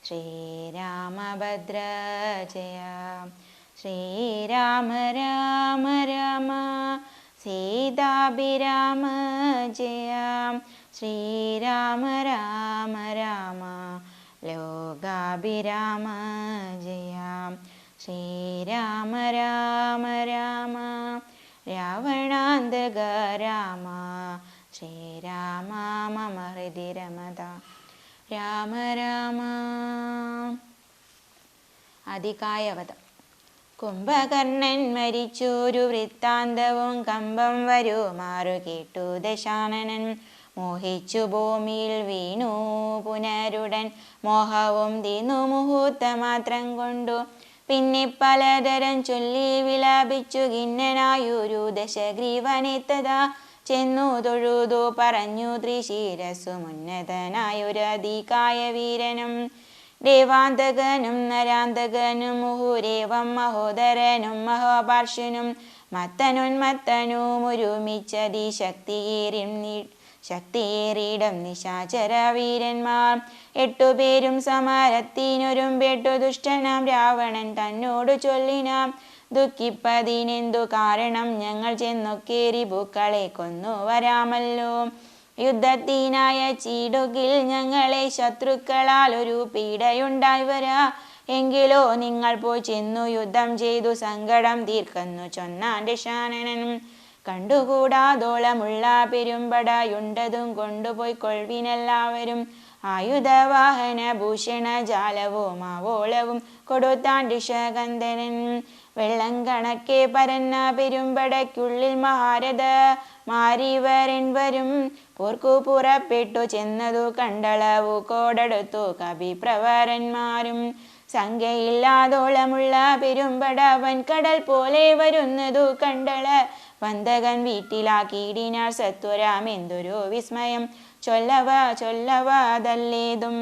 ശ്രീരാമഭദ്ര ജയ. ശ്രീരാമ രാമ രാമ സീതാഭിരാമ ജയ. ശ്രീരാമ രാമ രാമ ലോകാഭിരാമ ജയ. ശ്രീരാമ രാമ രാമ രാവണാന്തക രാമ. ശ്രീരാമ മമ ഹൃദി രമത രാമ രാമ. അതികായവധം. കുംഭകർണൻ മരിച്ചൊരു വൃത്താന്തവും കമ്പം വരുമാറു കേട്ടു ദശാനനൻ. മോഹിച്ചു ഭൂമിയിൽ വീണു പുനരുടൻ മോഹവും തീർന്നു മുഹൂർത്തമാത്രം കൊണ്ടു. പിന്നെ പലതരം ചൊല്ലി വിലാപിച്ചു ഖിന്നനായൊരു ദശഗ്രീവനെത്തതാ ചെന്നു തൊഴുതു പറഞ്ഞു ത്രിശിരസ്സു മുന്നതനായൊരു അതികായ വീരനും. ദേവാന്തകനും നരാന്തകനും മുഹുരേവം മഹോദരനും മഹാപാർശ്വനും മത്തനുന്മത്തനും ഒരുമിച്ചതി ശക്തിയേറിയിടം നിശാചര വീരന്മാർ. 8 പേരും സമരത്തിനൊരുമ്പെട്ടു ദുഷ്ടനാം രാവണൻ തന്നോട് ചൊല്ലിനാം. ദുഃഖിപ്പതിനെന്തു കാരണം? ഞങ്ങൾ ചെന്നൊക്കെ രിപുക്കളെ കൊന്നു വരാമല്ലോ. യുദ്ധത്തിനായ ചീടുകിൽ ഞങ്ങളെ ശത്രുക്കളാൽ ഒരു പീഡയുണ്ടായി വരാ. എങ്കിലോ നിങ്ങൾ പോയി ചെന്നു യുദ്ധം ചെയ്തു സങ്കടം തീർക്കുന്നു ചൊന്നാൻ ദശാനനൻ. കണ്ടുകൂടാതോളമുള്ള പെരുമ്പടയുണ്ടതും കൊണ്ടുപോയി കൊൾവിനെല്ലാവരും. ആയുധവാഹന ഭൂഷണ ജാലവും ആവോളവും കൊടുത്താൻ ഋഷകന്ധരൻ. വെള്ളം കണക്കെ പരന്ന പെരുമ്പടയ്ക്കുള്ളിൽ മഹാരഥ മാരിവരെൻവരും പോർക്കു പുറപ്പെട്ടു ചെന്നതു കണ്ടളവു കോടടുത്തു കവിപ്രവരന്മാരും. സംഖ്യയില്ലാതോളമുള്ള പെരുമ്പട വൻകടൽ പോലെ വരുന്നതു കണ്ടള വന്തകൻ വീട്ടിലാക്കിയിടിനാൾ സത്വരാം. എന്തൊരു വിസ്മയം! ചൊല്ലവ അതല്ലേതും.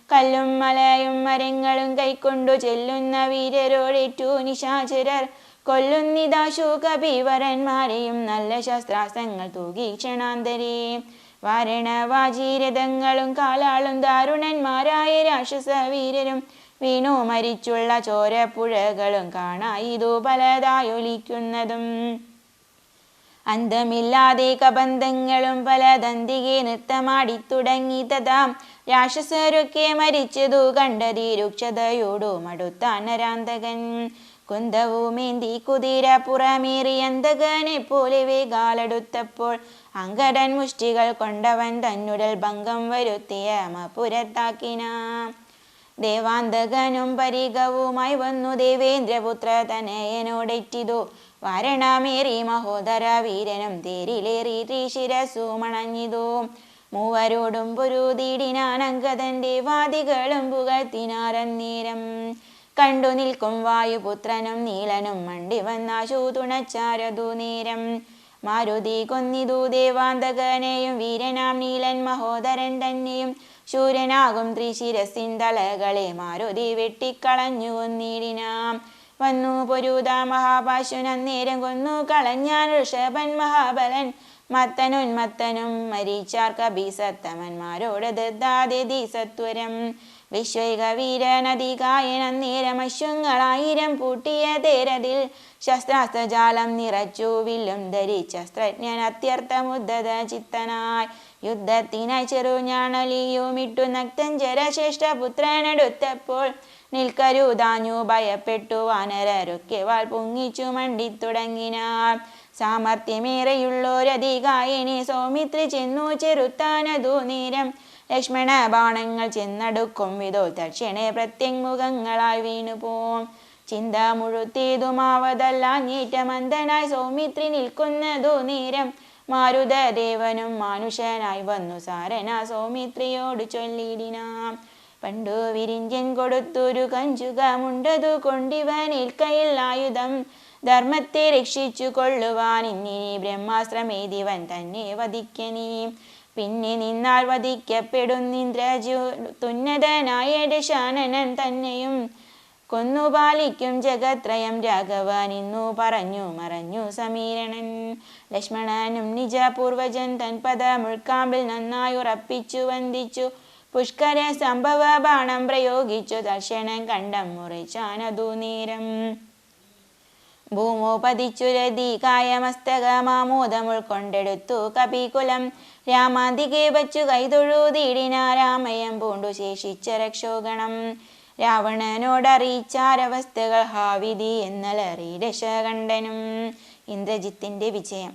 കല്ലും മലയും മരങ്ങളും കൈക്കൊണ്ടു ചെല്ലുന്ന വീരരോടേറ്റു നിശാചരർ കൊല്ലുന്നിതാശു കപിവരന്മാരെയും നല്ല ശസ്ത്രാസ്ത്രങ്ങൾ തൂകി ക്ഷണാന്തരേ. വാരണവാജീരഥങ്ങളും കാലാളും ദാരുണന്മാരായ രാക്ഷസ വീരരും വീണു മരിച്ചുള്ള ചോരപ്പുഴകളും കാണായിതു പലതായൊലിക്കുന്നതും. അന്തമില്ലാതെ കബന്ധങ്ങളും പലതന്തികെ നൃത്തമാടിത്തുടങ്ങി. തഥാ രാക്ഷസരൊക്കെ മരിച്ചതു കണ്ടതി രൂക്ഷതയോടു മടുത്താൻ നരാന്തകൻ. കുന്തവുമേന്തി കുതിര പുറമേറി അന്തകനെ പോലെ വേഗാലടുത്തപ്പോൾ അങ്കടൻ മുഷ്ടികൾ കൊണ്ടവൻ തന്നുടൽ ഭംഗം വരുത്തിയ മപുരത്താക്കിനാം. ദേവാന്തകനും പരികവുമായി വന്നു ദേവേന്ദ്രപുത്ര തനയനോടെറ്റിതു. വാരണമേറി മഹോദര വീരനും തേരിലേറി ത്രിശിരസ്സു മണഞ്ഞിതു. മൂവരോടും പൊരുതിടിനാൻ അങ്കദന്റെ വാദികളും പുകഴ്ത്തിനാരന്നേരം. കണ്ടു നിൽക്കും വായുപുത്രനും നീലനും മണ്ടി വന്നാശു തുണച്ചാരതു നേരം. മാരുതി കൊന്നിതു ദേവാന്തകനെയും വീരനാം നീലൻ മഹോദരൻ തന്നെയും. ശൂരനാകും ത്രിശിരസിൻ തലകളെ മാരുതി വെട്ടിക്കളഞ്ഞു കൊന്നിടിനാം. വന്നു പൊരുത മഹാപാശുനന്നേരം കൊന്നു കളഞ്ഞാൻ ഋഷഭൻ മഹാബലൻ. മത്തനുന്മത്തനും മരിച്ചാർ കപിസത്തമന്മാരോട് ദദ്ദാതി സത്വരം. വിശ്വൈക വീരനദികായനന്നേരം അശ്വങ്ങളായിരം പൂട്ടിയ തേരതിൽ ശസ്ത്രാസ്ത്രജാലം നിറച്ചു വില്ലും ധരിച്ചസ്ത്രജ്ഞൻ അത്യർത്ഥമുദ്ധത ചിത്തനായി. യുദ്ധത്തിനായി ചെറുഞാണലിയുമിട്ടു നക്തഞ്ചര ശ്രേഷ്ഠപുത്രനടുത്തപ്പോൾ നിൽക്കരുതാഞ്ഞു ഭയപ്പെട്ടു വാനരരൊക്കെ വാൾ പൊങ്ങിച്ചു മണ്ടിത്തുടങ്ങിനാർ. സാമർത്ഥ്യമേറെയുള്ളോരധികായനെ സൗമിത്രി ചെന്നു ചെറുത്താനതു നേരം. ലക്ഷ്മണ ബാണങ്ങൾ ചെന്നടുക്കും വിധോ തക്ഷണേ പ്രത്യങ്മുഖങ്ങളായി വീണുപോം. ചിന്ത മുഴുത്തേതുമാവതല്ലാഞ്ഞേറ്റമന്തനായി സൗമിത്രി നിൽക്കുന്നതു നേരം. മാരുതദേവനും മാനുഷനായി വന്നു സാരന സൗമിത്രിയോട് ചൊല്ലിടിനാം. പണ്ടു വിരിഞ്ചൻ കൊടുത്തൊരു കഞ്ചുകമുണ്ടതു കൊണ്ടിവനേൽക്കയിൽ ആയുധം. ധർമ്മത്തെ രക്ഷിച്ചു കൊള്ളുവാൻ ഇന്നിനി ബ്രഹ്മാസ്ത്രമേതിവൻ തന്നെ വധിക്കനീ. പിന്നെ നിന്നാൽ വധിക്കപ്പെടുന്നിന്ദ്രജു തുന്നതനായ ദശാനനൻ തന്നെയും. കൊന്നുപാലിക്കും ജഗത്രയം രാഘവൻ ഇന്നു പറഞ്ഞു മറഞ്ഞു സമീരണൻ. ലക്ഷ്മണനും നിജപൂർവജൻ തൻ പദമുൾക്കാമ്പിൽ നന്നായി ഉറപ്പിച്ചു വന്ദിച്ചു പുഷ്കര സംഭവ ബാണം പ്രയോഗിച്ചു തൽക്ഷണം കണ്ടം മുറിച്ചാനതു നേരം. ഭൂമോ പതിച്ചുരതി കായമസ്തകമാമോദം ഉൾക്കൊണ്ടെടുത്തു കപികുലം. രാമാന്തികെ വച്ചു കൈതൊഴുതീടിന രാമയം പൂണ്ടു ശേഷിച്ച രക്ഷോഗണം. രാവണനോടറിയിച്ചാരവസ്ഥകൾ ഹാവിധി എന്നലറി ദശകണ്ഠനും. ഇന്ദ്രജിത്തിന്റെ വിജയം.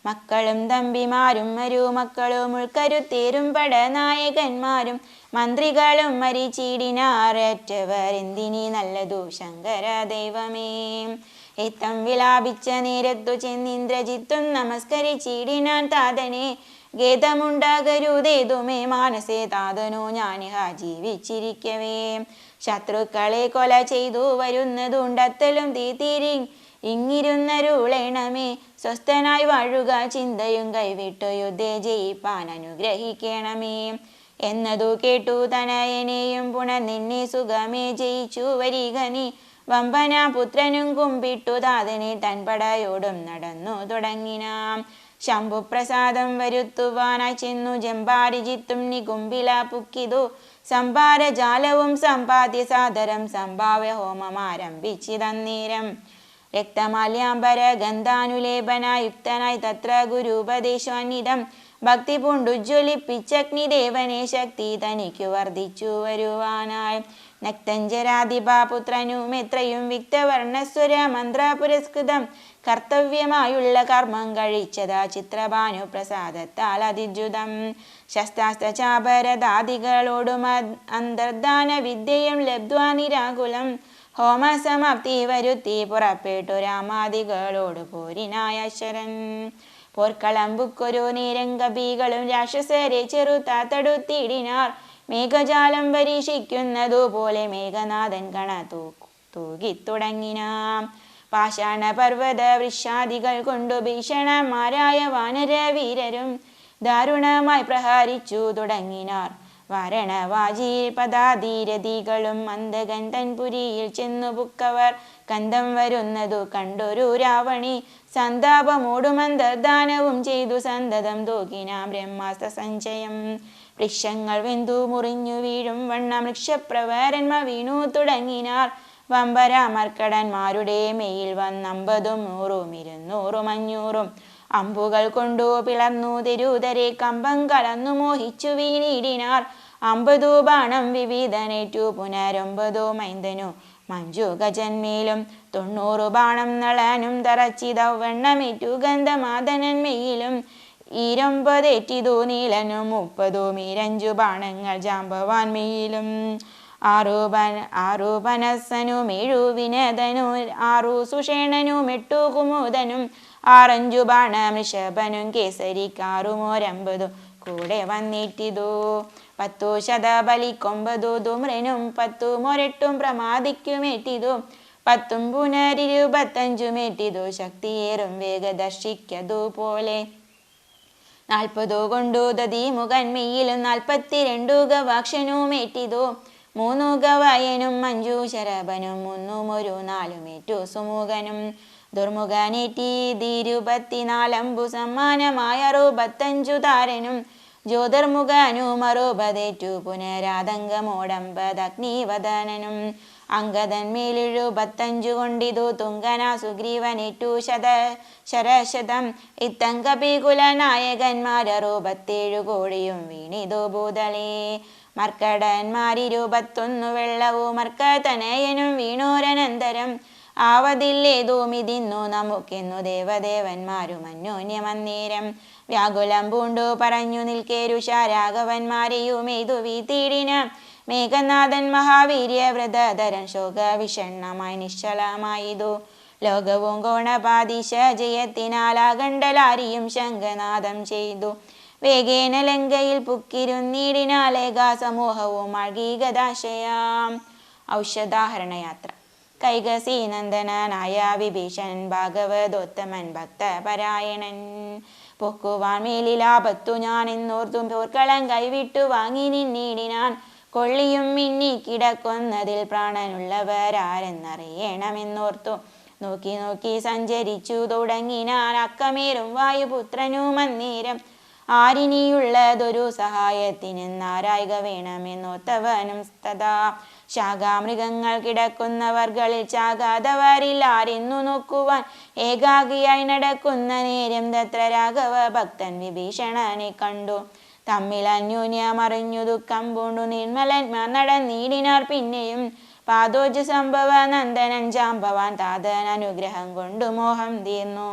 മക്കളും തമ്പിമാരും മരുമക്കളും ഉൾക്കരുത്തേരും പടനായകന്മാരും മന്ത്രികളും മരിച്ചിടിനാറേറ്റവർ എന്തിനി നല്ലതു ശങ്കര ദൈവമേ. ഏത്തം വിലാപിച്ച നേരത്തു ചെന്നിന്ദ്രജിത്തും നമസ്കരിച്ചിടിനാൻ താതനെ. ഖേദമുണ്ടാകരുതേതുമേ മാനസേ താതനോ ഞാനിഹ ജീവിച്ചിരിക്കവേ. ശത്രുക്കളെ കൊല ചെയ്തു വരുന്നതുണ്ടത്തലും തീത്തിരി ഇങ്ങിരുന്നരുളേണമേ. സ്വസ്ഥനായി വാഴുക ചിന്തയും കൈവിട്ടു യുദ്ധേ ജയിപ്പാൻ അനുഗ്രഹിക്കണമേ. എന്നതു കേട്ടു തനയനെയും പുണർനിന്നെ സുഖമേ ജയിച്ചു വരിക നീ. വമ്പന പുത്രനും കുമ്പിട്ടു താതനെ തൻപടയോടും നടന്നു തുടങ്ങിനാം. ശംഭുപ്രസാദം വരുത്തുവാനായി ചെന്നു ജമ്പാരിജിത്തും നികുംബില പുക്കിതു. സംഭാരജാലവും സമ്പാദ്യ സാദരം സംഭാവ്യ ഹോമമാരംഭിച്ചിതന്നേരം. രക്തമാല്യാംബര ഗന്ധാനുലേപനായുക്തനായി തത്ര ഗുരുപദേശാന്വിതം. ഭക്തി പൂണ്ടുജ്വലിപ്പിച്ചഗ്നിദേവനെ ശക്തി തനിക്കു വർദ്ധിച്ചു വരുവാനായി. നക്തഞ്ജരാധിപാപുത്രനും എത്രയും വിക്തവർണസ്വര മന്ത്ര പുരസ്കൃതം. കർത്തവ്യമായുള്ള കർമ്മം കഴിച്ചതാ ചിത്രഭാനു പ്രസാദത്താൽ അതിദ്രുതം. ശസ്ത്രാസ്ത്രചാപരദാദികളോടും അന്തർദാന വിദ്യയും ലബ്ധ്വാ നിരാകുലം. ഹോമസമാപ്തി വരുത്തി പുറപ്പെട്ടു രാമാദികളോട് പോരിനായ ശരൻ. പോർക്കളമ്പുക്കൊരു നേരം കപികളും രാക്ഷസരെ ചെറുത്താ തടുത്തിടിനാർ. മേഘജാലം പരീക്ഷിക്കുന്നതുപോലെ മേഘനാഥൻ കണ തൂകിത്തുടങ്ങിനാം. പാഷാണ പർവ്വത വൃക്ഷാദികൾ കൊണ്ടു ഭീഷണന്മാരായ വാനരവീരരും ദാരുണമായി പ്രഹരിച്ചു തുടങ്ങിനാർ. വാരണവാജി പദാധീരതികളും മന്ദകൻ തൻപുരിയിൽ ചെന്നു പുക്കവർ. കന്ധം വരുന്നതു കണ്ടൊരു രാവണി സന്താപമോടുമന്തർദാനവും ചെയ്തു സന്തതം തൂകിനാം ബ്രഹ്മാസ്ത്ര സഞ്ചയം. വൃക്ഷങ്ങൾ വെന്തു മുറിഞ്ഞു വീഴും വണ്ണം വൃക്ഷപ്രവരന്മ വീണു തുടങ്ങിനാർ. വമ്പരാമർക്കടന്മാരുടെ മേയിൽ വന്നമ്പതും 100 200 500 അമ്പുകൾ കൊണ്ടു പിളർന്നു തെരുതരെ കമ്പം കളന്നു മോഹിച്ചു വീണിടിനാർ. 50 ബാണം വിവിധനേറ്റു പുനരൊമ്പതു മൈന്ദനു മഞ്ജു ഗജന്മേലും 90 ബാണം നളനും തറച്ചിതവണ്ണമേറ്റു ഗന്ധമാദനന്മയിലും. 29 നീലനും 30 മീരഞ്ചു ബാണങ്ങൾ ജാമ്പവാൻമയിലും. 6 പനസനും 7 വിനതനും 6 സുഷേണനും 8 കുമുദനും 6 ബാണം ഋഷഭനും കേസരിക്കാറുമോരമ്പതു കൂടെ വന്നിട്ടിതു. 10 ശതബലിക്കൊമ്പതു ധൂമ്രനും 10 മൊരട്ടും പ്രമാദിക്കുമേറ്റിതു. 10 പുനർ25 ശക്തിയേറും വേഗദർശിക്കതുപോലെ. 40 കൊണ്ടു ദതിമുഖന്മയിലും 42 ഗവാക്ഷനുമേറ്റിതു. 3 ഗവായനും 5 ശരഭനും 3 4 സുമുഖനും. ദുർമുഖനേറ്റി 24 അമ്പു സമ്മാനമായ 65 താരനും. ജ്യോതിർമുഖനും 60 പുനരാതങ്കമോടമ്പതഗ്നിവദനനും. അങ്കദന്മേൽ 75 കൊണ്ടിതു തുങ്കന സുഗ്രീവനേറ്റു ശരശതം. ഇത്തങ്കപികുലനായകന്മാർ 67 കോടിയും വീണിതു ഭൂതലേ. മർക്കടന്മാർ 21 വെള്ളവും മർക്കതനയനും വീണോരനന്തരം. ആവതില്ലേതുമിതിന്നു നമുക്കെന്നു ദേവദേവന്മാരും അന്യോന്യമന്നേരം. വ്യാകുലം പൂണ്ടു പറഞ്ഞു നിൽക്കെ രുഷാരാഘവന്മാരെയുമെയ്തു വീത്തിടിന. മേഘനാഥൻ മഹാവീര്യവ്രതധരൻ ശോകവിഷണ്ണമായി നിശ്ചലമായിതു. ലോകവും കോണപാതിശ ജയത്തിനാലാകണ്ഡലാരിയും ശംഖനാദം ചെയ്തു. വേഗേന ലങ്കയിൽ പുക്കിരുന്നീടിനാലേഖാ സമൂഹവും ആൾഗീകദാശയാം. ഔഷധാഹരണയാത്ര. കൈകസി നന്ദനായ വിഭീഷണൻ ഭാഗവതോത്തമൻ ഭക്തപരായണൻ. പൊക്കുവാൻ മേലിലാപത്തു ഞാൻ എന്നോർത്തും പോർക്കളം കൈവിട്ടു വാങ്ങി നിന്നീടിനാൻ. കൊള്ളിയും മിന്നി കിടക്കുന്നതിൽ പ്രാണനുള്ളവരാരെന്നറിയണമെന്നോർത്തു നോക്കി നോക്കി സഞ്ചരിച്ചു തുടങ്ങിനാൻ. അക്കമേറും വായുപുത്രനും അന്നേരം ആരിനിയുള്ളതൊരു സഹായത്തിനെന്നാരായിക വേണമെന്നോത്തവനും തഥാ ശാഖാമൃഗങ്ങൾ കിടക്കുന്നവർകളിൽ ചാകാതവരില്ലാരെന്നു നോക്കുവാൻ ഏകാകിയായി നടക്കുന്ന നേരം തത്ര രാഘവ ഭക്തൻ വിഭീഷണനെ കണ്ടു. തമ്മിൽ അന്യോന്യമറിഞ്ഞു ദുഃഖം പൂണ്ടു നിർമ്മലന്മാർ നടന്നീടിനാർ. പിന്നെയും പാദോജ സംഭവ നന്ദനൻ ജാമ്പവാൻ താതൻ അനുഗ്രഹം കൊണ്ടു മോഹം തീർന്നു.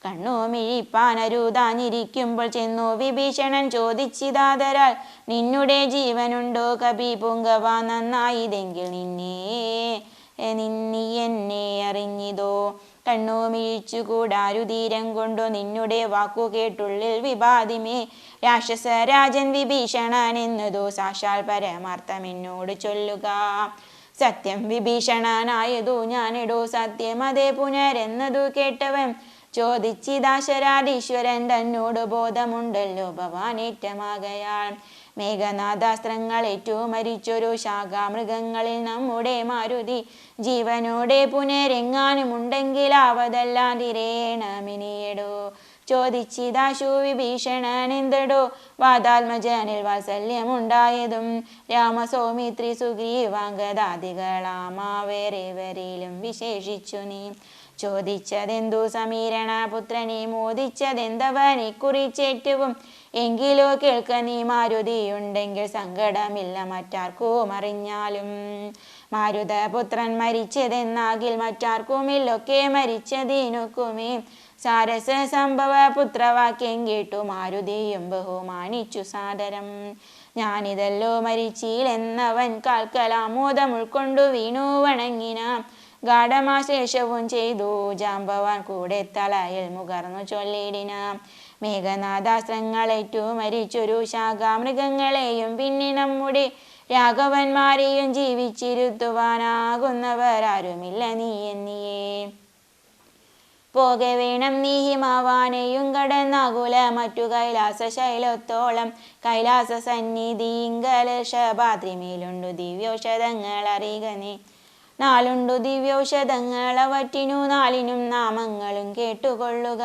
കണ്ണുമിഴിപ്പാനരുതാഞ്ഞിരിക്കുമ്പോൾ ചെന്നു വിഭീഷണൻ ചോദിച്ചിതാതരാൽ നിന്നുടെ ജീവനുണ്ടോ കപി പൂങ്കവ നന്നായതെങ്കിൽ നീ എന്നെ അറിഞ്ഞിതോ. കണ്ണുമിഴിച്ചുകൂടാരുതീരം കൊണ്ടു നിന്നുടെ വാക്കു കേട്ടുള്ളിൽ വിഭാതിമേ രാക്ഷസരാജൻ വിഭീഷണൻ എന്നതോ സാക്ഷാൽ പരമാർത്ഥം എന്നോട് ചൊല്ലുക. സത്യം വിഭീഷണനായതു ഞാനിടോ സത്യം അതേ പുനരെന്നതു കേട്ടവൻ ചോദിച്ചിതാശരാധീശ്വരൻ തന്നോട് ബോധമുണ്ടല്ലോ ഭവാനേറ്റമാകയാൽ മേഘനാഥാസ്ത്രങ്ങളേറ്റു മരിച്ചൊരു ശാഖാമൃഗങ്ങളിൽ നമ്മുടെ മാരുതി ജീവനോടെ പുനരെങ്ങാനുമുണ്ടെങ്കിൽ ആവതെല്ലാം തിരേണമിനിയടോ. ചോദിച്ചിതാശു വിഭീഷണൻ എന്തടോ വാതാത്മജനിൽ വാത്സല്യമുണ്ടായതും രാമസൗമിത്രി സുഗ്രീവാംഗദാദികളാമാവേറെവരിലും വിശേഷിച്ചു നീ ചോദിച്ചതെന്തു സമീരണ പുത്രനെ മോദിച്ചതെന്തവനെ കുറിച്ചേറ്റവും എങ്കിലോ കേൾക്ക നീ മാരുതിയുണ്ടെങ്കിൽ സങ്കടമില്ല മറ്റാർക്കും അറിഞ്ഞാലും. മാരുതപുത്രൻ മരിച്ചതെന്നാകിൽ മറ്റാർക്കുമില്ലൊക്കെ മരിച്ചതിനൊക്കുമേ സാരസ സംഭവ പുത്രവാക്യം കേട്ടു മാരുതിയും ബഹുമാനിച്ചു സാദരം. ഞാനിതല്ലോ മരിച്ചില്ലെന്നവൻ കാൽക്കലാമോദം ഉൾക്കൊണ്ടു വീണു വണങ്ങിന ഗാഠമാശേഷവും ചെയ്തു ജാമ്പവാൻ കൂടെ തലയിൽ മുകർന്നു ചൊല്ലിടിന മേഘനാഥാസ്ത്രങ്ങളേറ്റു മരിച്ചൊരു ശാഖാമൃഗങ്ങളെയും പിന്നെ നമ്മുടെ രാഘവന്മാരെയും ജീവിച്ചിരുത്തുവാനാകുന്നവരാരുമില്ല നീ എന്നിയേ. പോകെ വേണം നീ ഹിമാവാനെയും കടന്നാകുല മറ്റു കൈലാസ ശൈലത്തോളം കൈലാസ സന്നിധിങ്കലശഭാദ്രിമേലുണ്ടു ദിവ്യൗഷധങ്ങൾ അറിയുക നീ. നാലുണ്ടു ദിവ്യൗഷധങ്ങൾ അവറ്റിനു നാലിനും നാമങ്ങളും കേട്ടുകൊള്ളുക.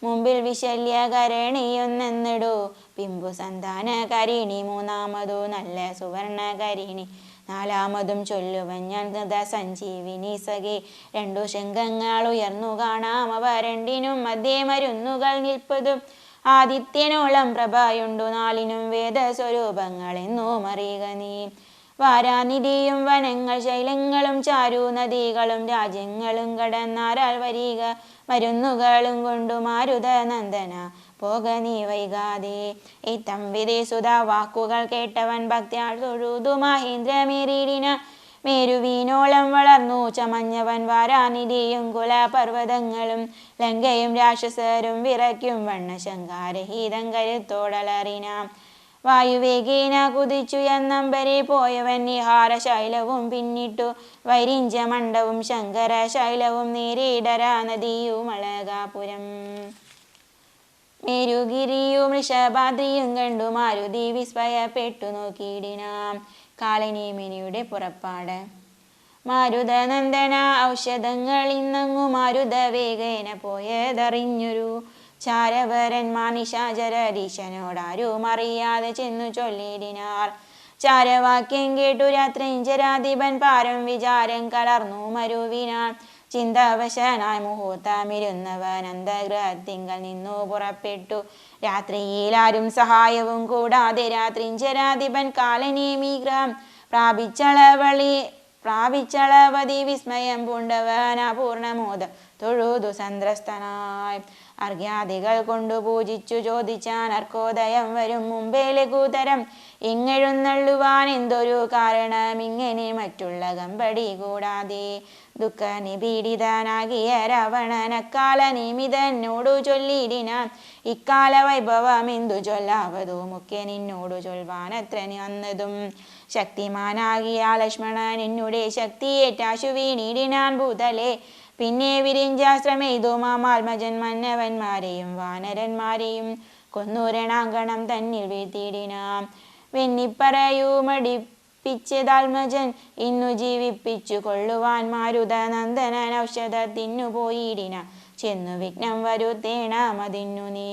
മുമ്പിൽ വിശല്യകരണിയൊന്നെന്നിടൂ പിമ്പു സന്താനകരിണി, മൂന്നാമതു നല്ല സുവർണകരിണി, നാലാമതും ചൊല്ലുവൻ ഞാൻ സഞ്ജീവിനി സഖി. രണ്ടു ശംഖങ്ങൾ ഉയർന്നു കാണാം അവ രണ്ടിനും മധ്യേ മരുന്നുകൾ നിൽപ്പതും ആദിത്യനോളം പ്രഭയുണ്ടു നാലിനും വേദസ്വരൂപങ്ങൾ എന്നും അറിയുക നീ. വാരാനിധിയും വനങ്ങൾ ശൈലങ്ങളും ചാരു നദികളും രാജ്യങ്ങളും കടന്നാരാൽ വരിക മരുന്നുകളും കൊണ്ടു മാരുത നന്ദന പോക നീ വൈകാതെ. ഇത്തം വിദേശുത വാക്കുകൾ കേട്ടവൻ ഭക്തിയാൽ തൊഴുതു മഹേന്ദ്രമേറിയിടിന മേരുവീനോളം വളർന്നു ചമഞ്ഞവൻ വാരാനിധിയും കുലപർവ്വതങ്ങളും ലങ്കയും രാക്ഷസരും വിറയ്ക്കും വണ്ണ ശങ്കാരഹീതം കരുത്തോടലറിനാം. വായുവേഗേന കുതിച്ചുയർന്നമ്പരെ പോയവൻ നിഹാര ശൈലവും പിന്നിട്ടു വൈരിഞ്ച മണ്ഡവും ശങ്കര ശൈലവും നേരിടരാ നദിയും അളകാപുരം. മേരുഗിരിയും ഋഷഭാദ്രിയും കണ്ടു മാരുതി വിസ്മയപ്പെട്ടു നോക്കിയിടിനാം. കാളിനീമിനിയുടെ പുറപ്പാട്. മാരുതനന്ദന ഔഷധങ്ങൾ ഇന്നങ്ങു മാരുത വേഗേന പോയതറിഞ്ഞൊരു ചാരവരന്മാർ നിശാചരരീശനോടാരും അറിയാതെ ചെന്നു ചൊല്ലിടിനാർ. ചാരവാക്യം കേട്ടു രാത്രിഞ്ചരാധിപൻ പാരം വിചാരം കലർന്നു മരുവിനാൻ. ചിന്താവശനായി മുഹൂർത്തമിരുന്നവൻ അന്തഗ്രഹത്തിങ്കൽ നിന്നു പുറപ്പെട്ടു. രാത്രിയിലാരും സഹായവും കൂടാതെ രാത്രിഞ്ചരാധിപൻ കാലനേമി ഗ്രഹം പ്രാപിച്ചളവതി വിസ്മയം പൂണ്ടവൻ അപൂർണമോദം തൊഴുതു സന്ത്രസ്തനായി. അർഘ്യാദികൾ കൊണ്ടു പൂജിച്ചു ചോദിച്ചാൻ അർക്കോദയം വരും മുമ്പേ ലഘുതരം ഇങ്ങെഴുന്നള്ളുവാൻ എന്തൊരു കാരണം ഇങ്ങനെ മറ്റുള്ള കമ്പടി കൂടാതെ. ദുഃഖ നിപീഡിതനാകിയ രാവണൻ അക്കാല നിമിതനോടു ചൊല്ലിടിനാൻ. ഇക്കാല വൈഭവം എന്തു ചൊല്ലാവതു മുഖ്യ നിന്നോടു ചൊൽവാനത്ര വന്നതും. ശക്തിമാനാകിയ ലക്ഷ്മണൻ എന്നുടെ ശക്തിയേറ്റാശു വീണിടിനാൻ ഭൂതലെ. പിന്നെ വിരിഞ്ചാശ്രമെയ്തു മാമാത്മജൻ മന്നവന്മാരെയും വാനരന്മാരെയും കൊന്നു രണാങ്കണം തന്നിൽ വീഴ്ത്തിയിടിനാം. വെന്നിപ്പറയുമടിപ്പിച്ചതാത്മജൻ ഇന്നു ജീവിപ്പിച്ചു കൊള്ളുവാൻ മാരുത നന്ദനൻ ഔഷധത്തിനു പോയിടിന. ചെന്നു വിഘ്നം വരുത്തേണമതിന്നു നീ.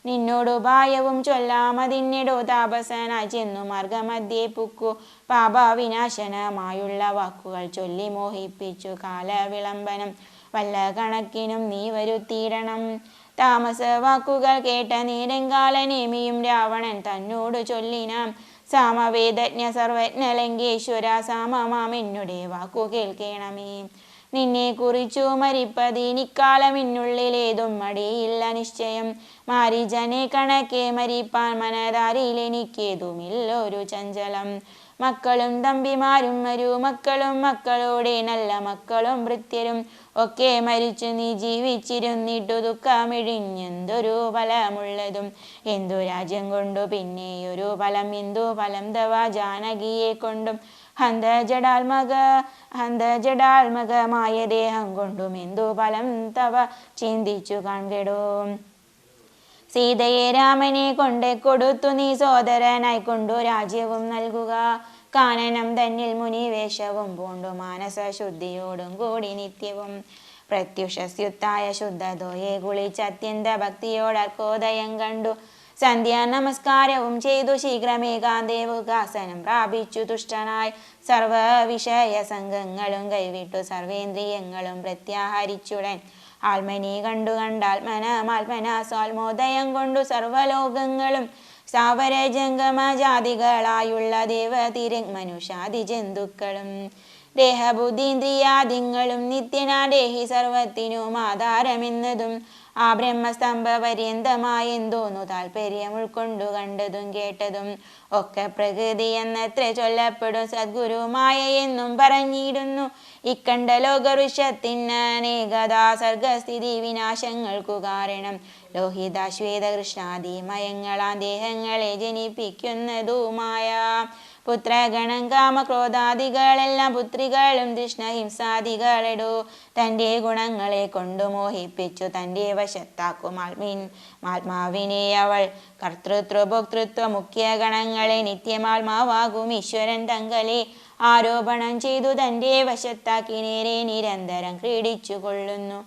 നിന്നോടുപായവും ചൊല്ലാമതിന്നിടോ താപസനായി ചെന്നു മാർഗമധ്യേ പുക്കു പാപവിനാശനമായുള്ള വാക്കുകൾ ചൊല്ലി മോഹിപ്പിച്ചു കാലവിളംബനം വല്ല കണക്കിനും നീ വരുത്തിയിടണം. താമസ വാക്കുകൾ കേട്ട നീരങ്കാലനേമിയും രാവണൻ തന്നോട് ചൊല്ലിനാം സാമവേദജ്ഞ സർവജ്ഞ ലങ്കേശ്വര സാമമാമെന്നുടെ വാക്കു കേൾക്കേണമേ. നിന്നെ കുറിച്ചു മരിപ്പതിനിക്കാലമിന്നുള്ളിലേതും മടിയില്ല നിശ്ചയം. മാരീജനെ കണക്കെ മരിപ്പാൻ മനതാരിയിലെനിക്കേതുമില്ലൊരു ചഞ്ചലം. മക്കളും തമ്പിമാരും മരുമക്കളും മക്കളോടെ നല്ല മക്കളും ഭൃത്യരും ഒക്കെ മരിച്ചു നീ ജീവിച്ചിരുന്നിട്ടു ദുഃഖമിഴിഞ്ഞെന്തൊരു ഫലമുള്ളതും. എന്തു രാജ്യം കൊണ്ടു പിന്നെയൊരു ഫലം എന്തു ഫലം തവ ജാനകിയെ കൊണ്ടും ഹന്തജടാത്മകമായ ദേഹം കൊണ്ടും എന്തു ഫലം തവ ചിന്തിച്ചു കാൺകെടോ. സീതയെ രാമനെ കൊണ്ട് കൊടുത്തു നീ സോദരനായി കൊണ്ടു രാജ്യവും നൽകുക. കാനനം തന്നിൽ മുനിവേഷവും പൂണ്ടു മാനസ ശുദ്ധിയോടും കൂടി നിത്യവും പ്രത്യുഷസ്യുത്തായ ശുദ്ധതോയെ കുളിച്ച് അത്യന്ത ഭക്തിയോടർക്കോദയം കണ്ടു സന്ധ്യാ നമസ്കാരവും ചെയ്തു ശീഘ്രമേകാന്തേവുകാസനം പ്രാപിച്ചു തുഷ്ടനായി സർവവിഷയ സംഘങ്ങളും കൈവിട്ടു സർവേന്ദ്രിയങ്ങളും പ്രത്യാഹരിച്ചുടൻ ആത്മനി കണ്ടു കണ്ടാത്മനാസ്വാത്മോദയം കൊണ്ടു സർവലോകങ്ങളും സ്ഥാവര ജംഗമ ജാതികളായുള്ള ദേവതിരക് മനുഷ്യാദി ജന്തുക്കളും ദേഹബുദ്ധീന്ദ്രിയാദിങ്ങളും നിത്യനാ ദേഹി സർവത്തിനും ആധാരമെന്നതും ആ ബ്രഹ്മസ്തംഭ പര്യന്തമായെന്തോന്നു താല്പര്യം ഉൾക്കൊണ്ടു കണ്ടതും കേട്ടതും ഒക്കെ പ്രകൃതി എന്നത്ര ചൊല്ലപ്പെടും സദ്ഗുരുമായ എന്നും പറഞ്ഞിടുന്നു. ഇക്കണ്ട ലോകവൃക്ഷത്തിനേകതാ സർഗസ്ഥിതി വിനാശങ്ങൾക്കു കാരണം ലോഹിതാശ്വേത കൃഷ്ണാദിമയങ്ങളാ ദേഹങ്ങളെ ജനിപ്പിക്കുന്നതുമായ പുത്രഗണം കാമക്രോധാദികളെല്ലാം പുത്രികളും തൃഷ്ണഹിംസാദികളെടോ തൻ്റെ ഗുണങ്ങളെ കൊണ്ടു മോഹിപ്പിച്ചു തൻ്റെ വശത്താക്കും ആത്മാവിനെ അവൾ കർത്തൃത്വ മുഖ്യ ഗണങ്ങളെ നിത്യമാത്മാവാകും ഈശ്വരൻ തങ്കലെ ആരോപണം ചെയ്തു തൻ്റെ വശത്താക്കി നേരെ നിരന്തരം ക്രീഡിച്ചു കൊള്ളുന്നു.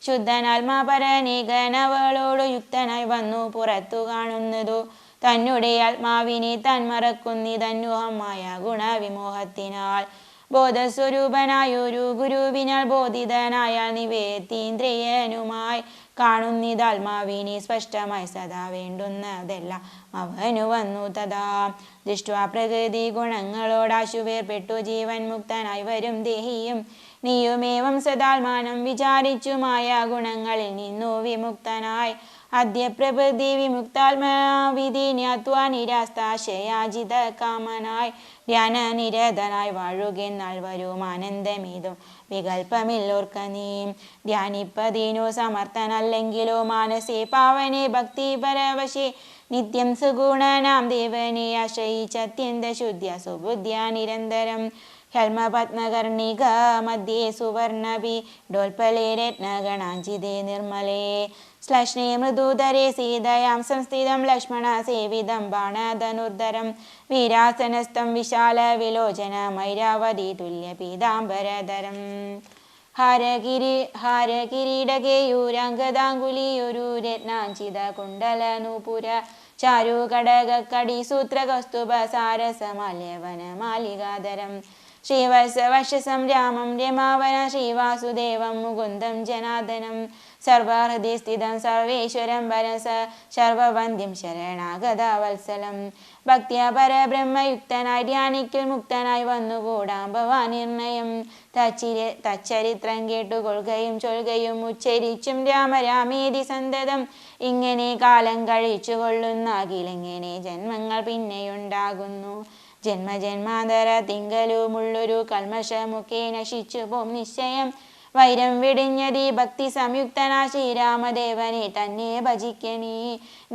ശുദ്ധനാത്മാപരനേകനവളോടു യുക്തനായി വന്നു പുറത്തു കാണുന്നതു തന്നുടെ ആത്മാവിനെ താൻ മറക്കുന്നിതന്വഹമായ ഗുണവിമോഹത്തിനാൽ ബോധസ്വരൂപനായൊരു ഗുരുവിനാൽ ബോധിതനായ നിവേദീന്ദ്രിയനുമായി കാണുന്നിതാത്മാവിനെ സ്പഷ്ടമായി സദാ വേണ്ടുന്നതെല്ലാം അവനു വന്നു തഥാ ദൃഷ്ട്വാ പ്രകൃതി ഗുണങ്ങളോടാശു വേർപെട്ടു ജീവൻ മുക്തനായി വരും ദേഹിയും നീയുമേവം സദാത്മാനം വിചാരിച്ചുമായ ഗുണങ്ങളിൽ നിന്നു വിമുക്തനായി അദ്യ പ്രകൃതി വിമുക്താത്മാവിധി ജ്ഞാത്വാ നിരാസ്താശയാജിത കാമനായി ധ്യാനനിരതനായി വാഴുകെന്നാൽ വരും ആനന്ദമേതും വികൽപ്പമില്ലോർക്ക നീ. ധ്യാനിപ്പതിനു സമർത്ഥനല്ലെങ്കിലോ മാനസേ പാവനെ ഭക്തി പരവശേ നിത്യം സുഗുണനാം ദേവനെ ആശ്രയിച്ചത്യന്ത ശുദ്ധ്യ സുബുദ്ധ്യ നിരന്തരം ഹൽമപത്മകർണിക മധ്യേ സുവർണപി ഡോൽപലേ രത്നഗണാഞ്ചിതേ നിർമ്മലേ ശ്ലഷ്ണേ മൃദുധരേ സീതയാം സംസ്ഥിതം ലക്ഷ്മണ സേവിതം ബാണധനുർധരം വീരാസനസ്ഥം വിശാല വിലോചന മൈരാവതി തുല്യ പീതാംബരധരം ഹാരകിരീടകേയൂരാംഗദാങ്കുലിയൊരു രത്നാഞ്ചിത കുണ്ടല നൂപുര ചാരു കടക കടി സൂത്ര കസ്തുഭ സാരസമാല്യവന മാലികാധരം ശ്രീവത്സവശസം രാമം രമാവന ശ്രീവാസുദേവം മുകുന്ദം ജനാർദ്ദനം സർവഹൃദയ സ്ഥിതം സർവേശ്വരം വരസ സർവവന്ദ്യം ശരണാഗതവത്സലം ഭക്തിയ പരബ്രഹ്മയുക്തനായി ധ്യാനിക്കൽ മുക്തനായി വന്നുകൂടാം ഭവാനിർണയം തച്ചരിത്രം കേട്ടുകൊള്ളുകയും ചൊൽകയും ഉച്ചരിച്ചും രാമരാമേതി സന്തതം ഇങ്ങനെ കാലം കഴിച്ചു കൊള്ളുന്നാകിലെങ്ങനെ ജന്മങ്ങൾ പിന്നെയുണ്ടാകുന്നു. ജന്മജന്മാന്തര തിങ്കലുമുള്ളൊരു കൽമഷമൊക്കെ നശിച്ചു പോം നിശ്ചയം വൈരം വെടിഞ്ഞതി ഭക്തി സംയുക്തനാ ശ്രീരാമദേവനെ തന്നെ ഭജിക്കണീ.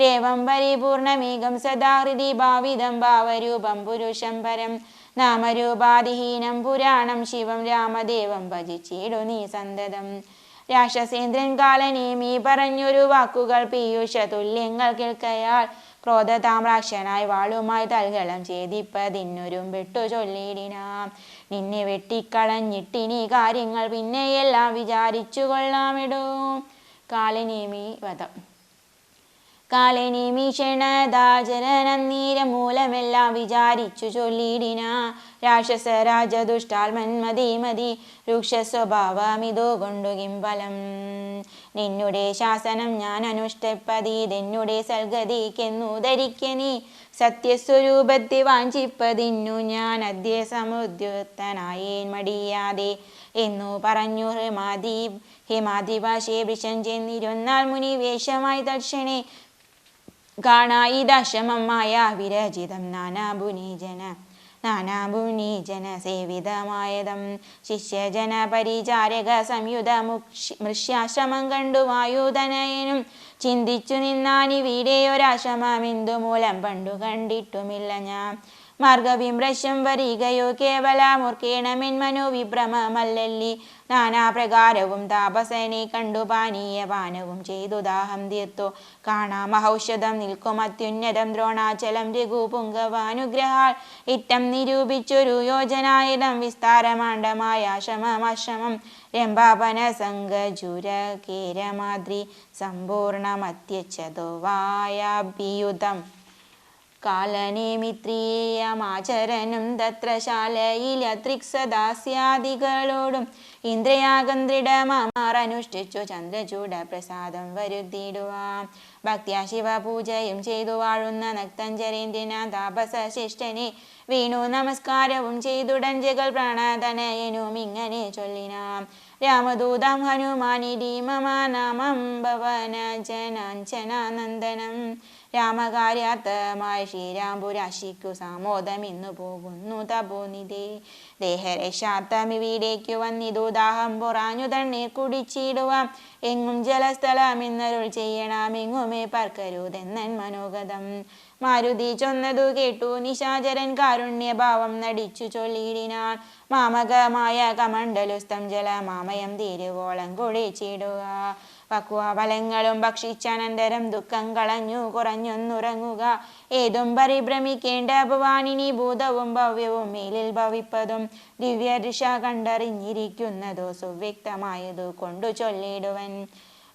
ദേവം പരിപൂർണമേകം സദാഹൃതി ഭാവിതം ഭാവരൂപം പുരുഷം പരം നാമരൂപാധിഹീനം പുരാണം ശിവം രാമദേവം ഭജിച്ചിടു നീ സന്തതം. രാക്ഷസേന്ദ്രൻ കാലനേമി പറഞ്ഞൊരു വാക്കുകൾ പീയൂഷ തുല്യങ്ങൾ കേൾക്കയാൽ ക്രോധതാമ്രാക്ഷനായി വാളുമായി തൽകളം ഛേദിപ്പതിന്നൊരും വെട്ടു ചൊല്ലിടിനാം. നിന്നെ വെട്ടിക്കളഞ്ഞിട്ടിനി കാര്യങ്ങൾ പിന്നെയെല്ലാം വിചാരിച്ചു കൊള്ളാമിടൂ. കാലനേമി വധം. കാലനേമീഷണദാചരനന്നീര മൂലമെല്ലാം വിചാരിച്ചു ചൊല്ലിടിന. രാക്ഷസ രാജദുഷ്ടാൽമന്മതി രൂക്ഷ സ്വഭാവമിതോ കൊണ്ടു കിംഫലം. നിന്നുടെ ശാസനം ഞാൻ അനുഷ്ഠിപ്പതീതെന്നുടെ സൽഗതിക്കെന്നു ധരിക്ക നീ. സത്യസ്വരൂപത്തെ വാഞ്ചിപ്പതിന്നു ഞാൻ അദ്യ സമുദ്യുക്തനായേൻ മടിയാതെ എന്നു പറഞ്ഞു ഹിമാധിഭാഷേ വൃഷൻ ചെന്നിരുന്നാൽ മുനി വേഷമായി തക്ഷണേ. കാണായിദാശ്രമമായ വിരചിതം നാനാഭുനീജന സേവിതമായതം. ശിഷ്യജന പരിചാരക സംയുത മൃഷ്യാശ്രമം കണ്ടു വായുധനയനും ചിന്തിച്ചു നിന്നാനിവിടെയൊരാശ്രമമെന്തു മൂലം പണ്ടു കണ്ടിട്ടുമില്ല ഞാൻ. മാർഗവിമ്രശം വരികയോ കേവലമൂർക്കേണമെന്മനോ വിഭ്രമമല്ലല്ലി. നാനാപ്രകാരവും താപസനെ കണ്ടു പാനീയപാനവും ചെയ്തു ദാഹം തീർത്തു. കാണാമഹൗഷധം നിൽക്കും അത്യുന്നതം ദ്രോണാചലം രഘുപുങ്കവാനുഗ്രഹാൽ. ഇത്തം നിരൂപിച്ചൊരു യോജനായുധം വിസ്താരമാണ്ഡമായ ആശ്രമം രംഭാപന സംഗജുര കേരമാദ്രി സമ്പൂർണമത്യച്ഛതോ വായാഭ്യുതം. കാലനേമിത്രീയമാചരനും തത്ര ശാലയിലത്രിക്സദാസ്യാദികളോടും ഇന്ദ്രയാഗം ദൃഢമാറനുഷ്ഠിച്ചു ചന്ദ്രചൂഡ പ്രസാദം വരുത്തിയിടുവാം. ഭക്ത്യാ ശിവപൂജയും ചെയ്തു വാഴുന്ന നക്തഞ്ചരേന്ദ്രന താപസ ശിഷ്ടനെ വീണു നമസ്കാരവും ചെയ്തുടൻ ജഗൽ പ്രാണതനയനും ഇങ്ങനെ ചൊല്ലിനാം. രാമദൂതം ഹനുമാനിധി മമ നാമം ഭവന ജനാഞ്ജനാനന്ദനം. രാമകാര്യാർത്ഥമായ ശ്രീരാംപുരാശിക്കു സാമോദമിന്നു പോകുന്നു തപോനിധേ. ദേഹരക്ഷാർത്ഥമിവിടേക്കു വന്നിതു ദാഹം പൊറാഞ്ഞു തണ്ണീർ കുടിച്ചിടുവാം. എങ്ങും ജലസ്ഥലമെന്നരുൾ ചെയ്യണം എങ്ങുമേ പാർക്കരുതെന്നൻ മനോഗതം. മാരുതി ചൊന്നതു കേട്ടു നിശാചരൻ കാരുണ്യഭാവം നടിച്ചു ചൊല്ലിടിനാൻ. മാമകമായ കമണ്ഡലുസ്ഥം ജലമാമയം തീരുവോളം കുളിച്ചിടുക. പക്വഫലങ്ങളും ഭക്ഷിച്ചനന്തരം ദുഃഖം കളഞ്ഞു കുറഞ്ഞൊന്നുറങ്ങുക. ഏതും പരിഭ്രമിക്കേണ്ട ഭവാനിനി ഭൂതവും ഭവ്യവും മേലിൽ ഭവിപ്പതും ദിവ്യദൃശ കണ്ടറിഞ്ഞിരിക്കുന്നതോ സുവ്യക്തമായതു കൊണ്ടു ചൊല്ലിടുവൻ.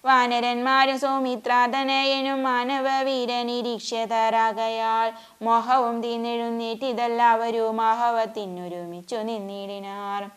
വാനരന്മാരും സൗമിത്രാതനയനും മാനവ വീരനിരീക്ഷ്യതരാകയാൽ മോഹവും തീർന്നെഴുന്നേറ്റിതെല്ലാവരും മാഹവത്തിനൊരുമിച്ചു നിന്നിടിനാർ.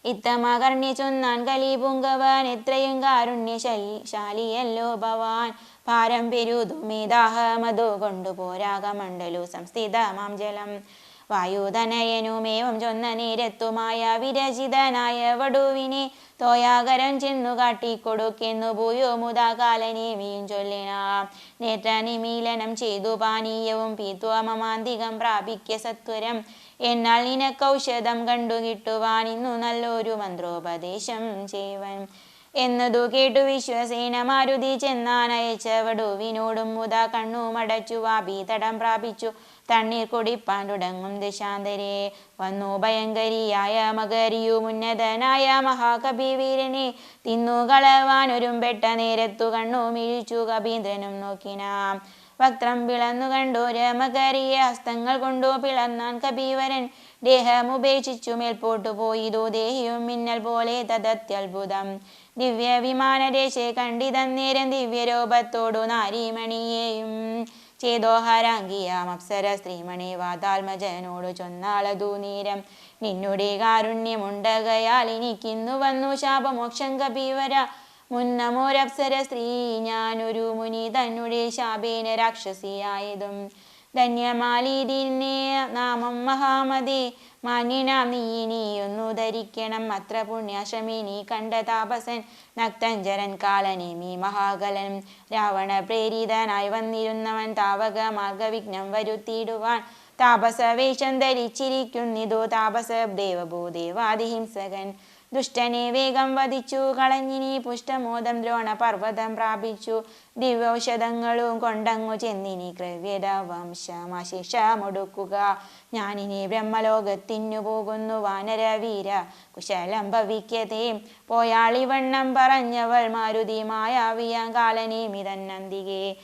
ഇത്തമകർണ്യ ചൊന്നാൻ കലിപുങ്കവൻ എത്രയും കാരുണ്യശാലിയല്ലോ ഭവാൻ. ഭാരം പെരുതുമേദാഹമതു കൊണ്ടുപോരാകമണ്ഡലു സംസ്ഥിതമാം ജലം. വായുധനയനുമേവം ചൊന്ന നേരത്തുമായ വിരചിതനായ വടുവിനെ തോയാകരം ചെന്നു കാട്ടിക്കൊടുക്കെന്നു ഭൂയോ മുതാ കാലനേമിയും ചൊല്ലിനാം. നേത്രനിമീലനം ചെയ്തു പാനീയവും പീത്വമമാന്തികം പ്രാപിക്ക സത്വരം. എന്നാൽ നിനക്കൗഷധം കണ്ടു കിട്ടുവാൻ ഇന്നു നല്ലൊരു മന്ത്രോപദേശം ചെയ്വൻ എന്നതു കേട്ടു വിശ്വസേന മാരുതി ചെന്നാനയച്ച വടുവിനോടും മുതാ കണ്ണുമടച്ചു വാപീതടം പ്രാപിച്ചു തണ്ണീർ കുടിപ്പാൻ തുടങ്ങും ദിശാന്തരേ. വന്നു ഭയങ്കരിയായ മകരിയും ഉന്നതനായ മഹാകപിവീരനെ തിന്നു കളവാനൊരും പെട്ട നേരത്തു കണ്ണു മിഴിച്ചു കപീന്ദ്രനും നോക്കിനാം. വക്രം പിളന്നു കണ്ടോര് മകരിയെ ഹസ്തങ്ങൾ കൊണ്ടു പിളർന്നാൻ കപീവരൻ. ദേഹമുപേക്ഷിച്ചു മേൽപോട്ടു പോയിതോ ദേഹിയും മിന്നൽ പോലെ തദത്യത്ഭുതം. ദിവ്യ വിമാനദേശേ കണ്ടിതന്നേരം ദിവ്യരൂപത്തോടു നാരീമണിയെയും ചേതോഹരാംഗിയാം അപ്സര സ്ത്രീമണി വാതാത്മജനോടു ചൊന്നാളതു നേരം. നിന്നുടെ കാരുണ്യമുണ്ടകയാൽ എനിക്കിന്നു വന്നു ശാപമോക്ഷം കപീവര. മുന്നമോരപ്സര സ്ത്രീ ഞാനൊരു മുനി തന്നുടെ ശാപേന രാക്ഷസിയായതും. ധന്യമാലീതിനെ നാമം മഹാമതി മാന്യനാം നീയൊന്നു ധരിക്കണം. അത്ര പുണ്യാശ്രമിനി കണ്ട താപസൻ നക്തഞ്ചരൻ കാലനേമി മഹാകലൻ. രാവണ പ്രേരിതനായി വന്നിരുന്നവൻ താവക മാർഗവിഘ്നം വരുത്തിയിടുവാൻ. താപസവേഷം ധരിച്ചിരിക്കുന്നിതോ താപസ ദേവഭൂദേവാദിഹിംസകൻ. ദുഷ്ടനെ വേഗം വധിച്ചു കളഞ്ഞിനി പുഷ്ടമോദം ദ്രോണ പർവ്വതം പ്രാപിച്ചു. ദിവ്യൌഷധങ്ങളും കൊണ്ടങ്ങു ചെന്നിനി ക്രവ്യത വംശമശേഷമൊടുക്കുക. ഞാനിനി ബ്രഹ്മലോകത്തിനു പോകുന്നു വാനരവീര കുശലം ഭവിക്കതേ. പോയാളിവണ്ണം പറഞ്ഞവൾ മാരുതി മായാവിയാം കാലനേമി തന്നന്തികെ.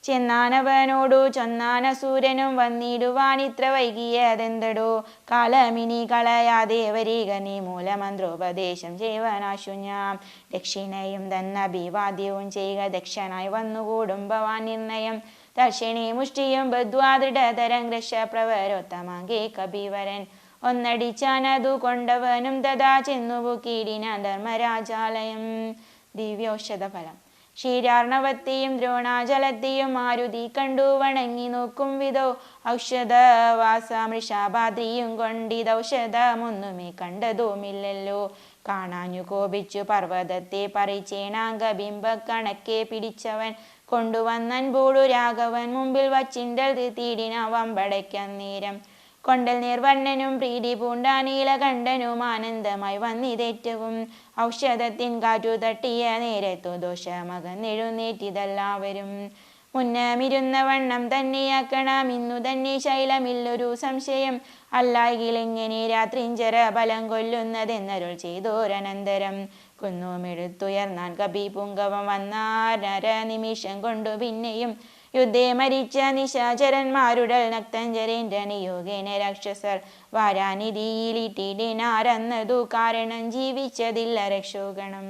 ചെന്നാനവനോടു ചൊന്നാന സൂര്യനും വന്നിടുവാൻ ഇത്ര വൈകിയതെന്തടോ കാലമിനി കളയാതെ വരിക നീ മൂലമന്ത്രോപദേശം ചെയ്യുവാനാശു ഞാൻ ദക്ഷിണയും തന്നഭിവാദ്യവും ചെയ്യുക ദക്ഷനായി വന്നുകൂടും ഭവാൻ നിർണയം ദർശിണി മുഷ്ടിയും ബദ്ധ്വാദൃഢതരം ഗ്രശപ്രവരോത്തമാങ്കേ കപിവരൻ ഒന്നടിച്ചാനതു കൊണ്ടവനും തഥാ ചെന്നുപുക്കീടിനാൻ ധർമ്മരാജാലയം. ദിവ്യൌഷധഫലം. ക്ഷീരാർണവത്തെയും ദ്രോണാജലത്തെയും മാരുതി കണ്ടു വണങ്ങി നോക്കും വിധോ ഔഷധവാസമൃഷാഭാദ്രിയും കൊണ്ടിതൗഷധമൊന്നുമേ കണ്ടതുമില്ലല്ലോ. കാണാഞ്ഞു കോപിച്ചു പർവ്വതത്തെ പറിച്ചേണാംഗബിംബ കണക്കെ പിടിച്ചവൻ കൊണ്ടുവന്നൻപോടു രാഘവൻ മുമ്പിൽ വച്ചിണ്ടൽ തീടിന വമ്പടയ്ക്കന്നേരം കൊണ്ടൽ നിർവർണ്ണനും പ്രീതി പൂണ്ട നീലകണ്ഠനും ആനന്ദമായി വന്നിതേറ്റവും ഔഷധത്തിൻ കാറ്റു തട്ടിയ നേരത്തു ദോഷമകന്നെഴുന്നേറ്റിതെല്ലാവരും മുന്നമിരുന്ന വണ്ണം തന്നെയാക്കണം ഇന്നു തന്നെ ശൈലമില്ലൊരു സംശയം അല്ലായിലെങ്ങനെ രാത്രിഞ്ചര ബലം കൊല്ലുന്നതെന്നരുൾ ചെയ്തോരനന്തരം കുന്നുമെടുത്തുയർന്നാൻ കപി പുങ്കവം വന്നാര നിമിഷം കൊണ്ടു പിന്നെയും യുദ്ധേ മരിച്ച നിശാചരന്മാരുടൽ നക്തഞ്ചരേന്ദ്ര നിയോഗേന രാക്ഷസർ വാരാനിധിയിലിട്ടിടിനാരെന്നതു കാരണം ജീവിച്ചതില്ല രക്ഷോഗണം.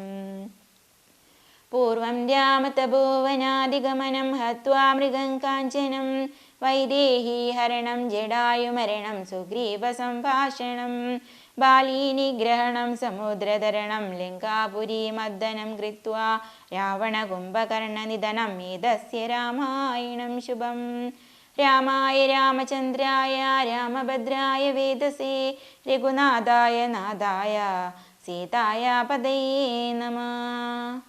പൂർവം രാമതപോവനാദിഗമനം ഹത്വാ മൃഗം കാഞ്ചനം വൈദേഹി ഹരണം ജടായുമരണം സുഗ്രീവ സംഭാഷണം ബാലീനിഗ്രഹണം സമുദ്രതരണം ലങ്കാപുരി മദ്ദനം കൃത്വാ രാവണ കുംഭകർണനിധനം ഏതസ്യ രാമായണം ശുഭം. രാമായ രാമചന്ദ്രായ രാമഭദ്രായ വേദസേ രഘുനാഥായ നാഥായ സീതായ പദയേ നമഃ.